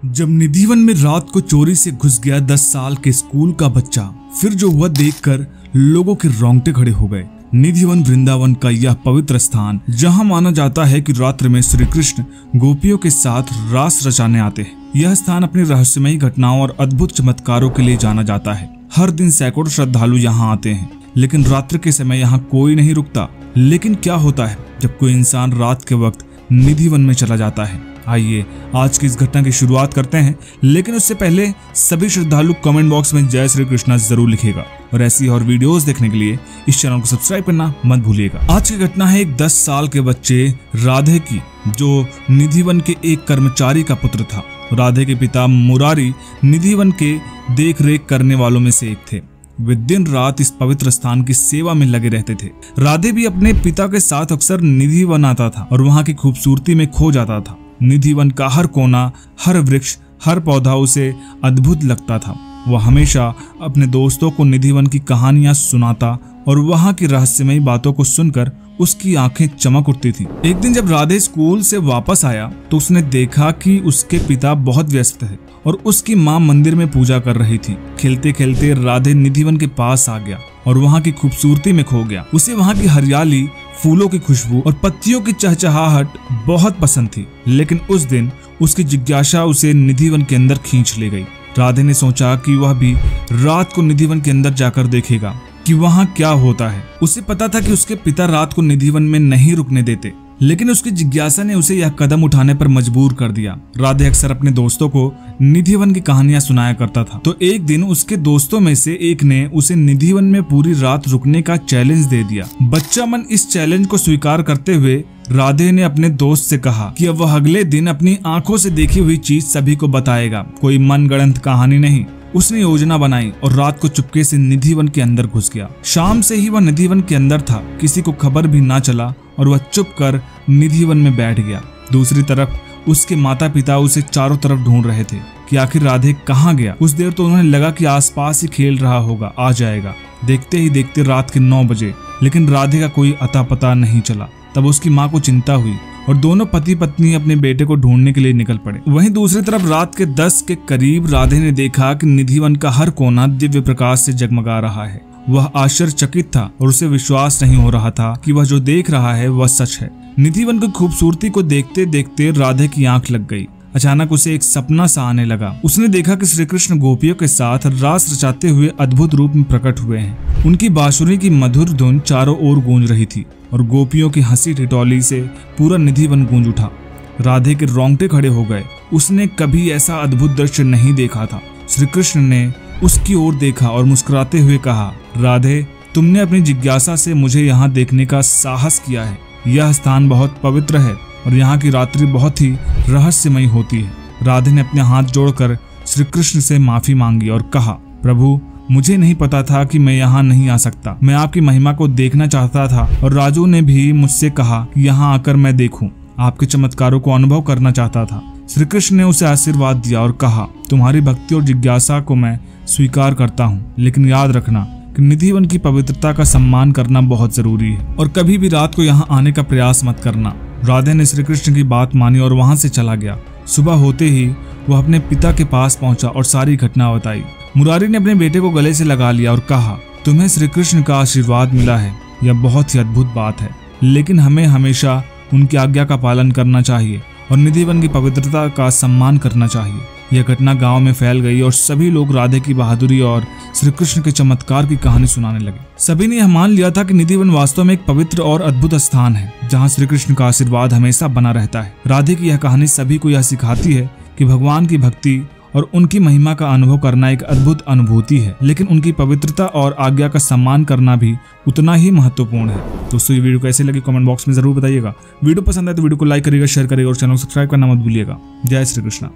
जब निधिवन में रात को चोरी से घुस गया 10 साल के स्कूल का बच्चा, फिर जो हुआ देखकर लोगों के रोंगटे खड़े हो गए। निधिवन वृंदावन का यह पवित्र स्थान, जहां माना जाता है कि रात्रि में श्री कृष्ण गोपियों के साथ रास रचाने आते हैं। यह स्थान अपनी रहस्यमयी घटनाओं और अद्भुत चमत्कारों के लिए जाना जाता है। हर दिन सैकड़ों श्रद्धालु यहाँ आते हैं, लेकिन रात्रि के समय यहाँ कोई नहीं रुकता। लेकिन क्या होता है जब कोई इंसान रात के वक्त निधिवन में चला जाता है? आइए आज की इस घटना की शुरुआत करते हैं, लेकिन उससे पहले सभी श्रद्धालु कमेंट बॉक्स में जय श्री कृष्णा जरूर लिखेगा और ऐसी और वीडियोस देखने के लिए इस चैनल को सब्सक्राइब करना मत भूलिएगा। आज की घटना है एक 10 साल के बच्चे राधे की, जो निधिवन के एक कर्मचारी का पुत्र था। राधे के पिता मुरारी निधिवन के देख रेख करने वालों में से एक थे। वे दिन रात इस पवित्र स्थान की सेवा में लगे रहते थे। राधे भी अपने पिता के साथ अक्सर निधिवन आता था और वहाँ की खूबसूरती में खो जाता था। निधिवन का हर कोना, हर वृक्ष, हर पौधा उसे अद्भुत लगता था। वह हमेशा अपने दोस्तों को निधिवन की कहानियां सुनाता और वहां की रहस्यमयी बातों को सुनकर उसकी आंखें चमक उठती थी। एक दिन जब राधे स्कूल से वापस आया तो उसने देखा कि उसके पिता बहुत व्यस्त है और उसकी माँ मंदिर में पूजा कर रही थी। खेलते खेलते राधे निधिवन के पास आ गया और वहाँ की खूबसूरती में खो गया। उसे वहाँ की हरियाली, फूलों की खुशबू और पत्तियों की चहचहाहट बहुत पसंद थी। लेकिन उस दिन उसकी जिज्ञासा उसे निधिवन के अंदर खींच ले गई। राधे ने सोचा कि वह भी रात को निधिवन के अंदर जाकर देखेगा कि वहाँ क्या होता है। उसे पता था कि उसके पिता रात को निधिवन में नहीं रुकने देते, लेकिन उसकी जिज्ञासा ने उसे यह कदम उठाने पर मजबूर कर दिया। राधे अक्सर अपने दोस्तों को निधिवन की कहानियां सुनाया करता था, तो एक दिन उसके दोस्तों में से एक ने उसे निधिवन में पूरी रात रुकने का चैलेंज दे दिया। बच्चा मन इस चैलेंज को स्वीकार करते हुए राधे ने अपने दोस्त से कहा कि अब वह अगले दिन अपनी आंखों से देखी हुई चीज सभी को बताएगा, कोई मनगढ़ंत कहानी नहीं। उसने योजना बनाई और रात को चुपके से निधिवन के अंदर घुस गया। शाम से ही वह निधिवन के अंदर था, किसी को खबर भी ना चला और वह चुप कर निधिवन में बैठ गया। दूसरी तरफ उसके माता पिता उसे चारों तरफ ढूंढ रहे थे कि आखिर राधे कहाँ गया। कुछ देर तो उन्हें लगा कि आसपास ही खेल रहा होगा, आ जाएगा। देखते ही देखते रात के 9 बजे, लेकिन राधे का कोई अता पता नहीं चला। तब उसकी माँ को चिंता हुई और दोनों पति पत्नी अपने बेटे को ढूंढने के लिए निकल पड़े। वहीं दूसरी तरफ रात के 10 के करीब राधे ने देखा कि निधिवन का हर कोना दिव्य प्रकाश से जगमगा रहा है। वह आश्चर्यचकित था और उसे विश्वास नहीं हो रहा था कि वह जो देख रहा है वह सच है। निधिवन की खूबसूरती को देखते देखते राधे की आंख लग गई। अचानक उसे एक सपना सा आने लगा। उसने देखा कि श्री कृष्ण गोपियों के साथ रास रचाते हुए अद्भुत रूप में प्रकट हुए हैं। उनकी बांसुरी की मधुर धुन चारों ओर गूंज रही थी और गोपियों की हंसी ठिठोली से पूरा निधिवन गूंज उठा। राधे के रोंगटे खड़े हो गए। उसने कभी ऐसा अद्भुत दृश्य नहीं देखा था। श्री कृष्ण ने उसकी ओर देखा और मुस्कुराते हुए कहा, राधे, तुमने अपनी जिज्ञासा से मुझे यहाँ देखने का साहस किया है। यह स्थान बहुत पवित्र है और यहाँ की रात्रि बहुत ही रहस्यमयी होती है। राधे ने अपने हाथ जोड़कर श्री कृष्ण से माफी मांगी और कहा, प्रभु, मुझे नहीं पता था कि मैं यहाँ नहीं आ सकता। मैं आपकी महिमा को देखना चाहता था और राजू ने भी मुझसे कहा कि यहाँ आकर मैं देखूं, आपके चमत्कारों को अनुभव करना चाहता था। श्री कृष्ण ने उसे आशीर्वाद दिया और कहा, तुम्हारी भक्ति और जिज्ञासा को मैं स्वीकार करता हूँ, लेकिन याद रखना कि निधिवन की पवित्रता का सम्मान करना बहुत जरूरी है और कभी भी रात को यहाँ आने का प्रयास मत करना। राधे ने श्री कृष्ण की बात मानी और वहां से चला गया। सुबह होते ही वह अपने पिता के पास पहुंचा और सारी घटना बताई। मुरारी ने अपने बेटे को गले से लगा लिया और कहा, तुम्हें श्री कृष्ण का आशीर्वाद मिला है, यह बहुत ही अद्भुत बात है, लेकिन हमें हमेशा उनकी आज्ञा का पालन करना चाहिए और निधिवन की पवित्रता का सम्मान करना चाहिए। यह घटना गांव में फैल गई और सभी लोग राधे की बहादुरी और श्री कृष्ण के चमत्कार की कहानी सुनाने लगे। सभी ने यह मान लिया था कि निधिवन वास्तव में एक पवित्र और अद्भुत स्थान है, जहां श्री कृष्ण का आशीर्वाद हमेशा बना रहता है। राधे की यह कहानी सभी को यह सिखाती है कि भगवान की भक्ति और उनकी महिमा का अनुभव करना एक अद्भुत अनुभूति है, लेकिन उनकी पवित्रता और आज्ञा का सम्मान करना भी उतना ही महत्वपूर्ण है। दोस्तों, ये वीडियो कैसे लगी कमेंट बॉक्स में जरूर बताइएगा। वीडियो पसंद आए तो वीडियो को लाइक करिएगा, शेयर करिएगा और चैनल को सब्सक्राइब करना मत भूलिएगा। जय श्री कृष्ण।